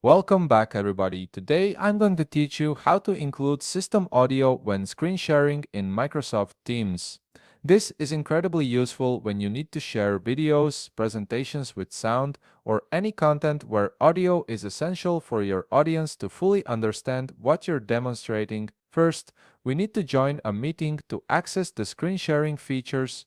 Welcome back everybody. Today I'm going to teach you how to include system audio when screen sharing in Microsoft Teams. This is incredibly useful when you need to share videos, presentations with sound, or any content where audio is essential for your audience to fully understand what you're demonstrating. First, we need to join a meeting to access the screen sharing features.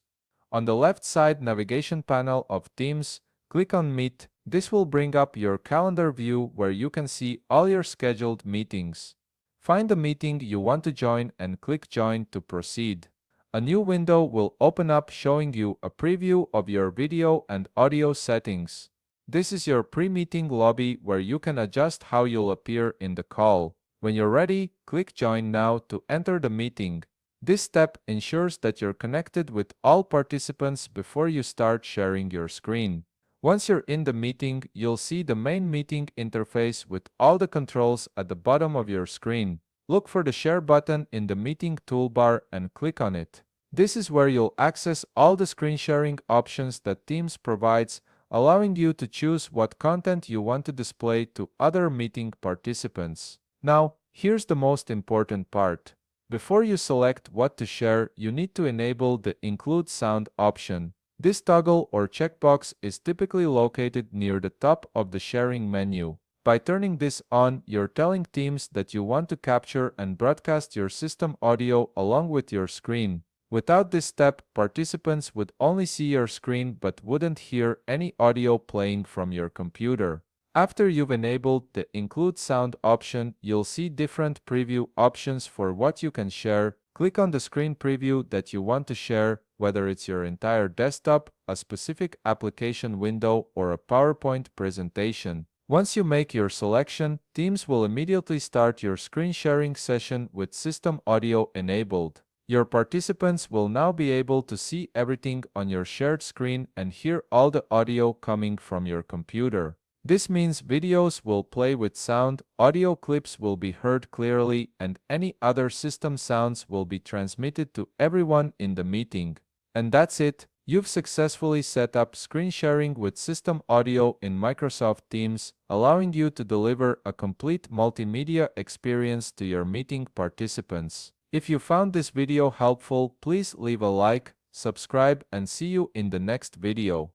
On the left side navigation panel of Teams, click on Meet. This will bring up your calendar view where you can see all your scheduled meetings. Find the meeting you want to join and click Join to proceed. A new window will open up showing you a preview of your video and audio settings. This is your pre-meeting lobby where you can adjust how you'll appear in the call. When you're ready, click Join now to enter the meeting. This step ensures that you're connected with all participants before you start sharing your screen. Once you're in the meeting, you'll see the main meeting interface with all the controls at the bottom of your screen. Look for the Share button in the meeting toolbar and click on it. This is where you'll access all the screen sharing options that Teams provides, allowing you to choose what content you want to display to other meeting participants. Now, here's the most important part. Before you select what to share, you need to enable the Include Sound option. This toggle or checkbox is typically located near the top of the sharing menu. By turning this on, you're telling Teams that you want to capture and broadcast your system audio along with your screen. Without this step, participants would only see your screen but wouldn't hear any audio playing from your computer. After you've enabled the Include Sound option, you'll see different preview options for what you can share. Click on the screen preview that you want to share, whether it's your entire desktop, a specific application window, or a PowerPoint presentation. Once you make your selection, Teams will immediately start your screen sharing session with system audio enabled. Your participants will now be able to see everything on your shared screen and hear all the audio coming from your computer. This means videos will play with sound, audio clips will be heard clearly, and any other system sounds will be transmitted to everyone in the meeting. And that's it. You've successfully set up screen sharing with system audio in Microsoft Teams, allowing you to deliver a complete multimedia experience to your meeting participants. If you found this video helpful, please leave a like, subscribe, and see you in the next video.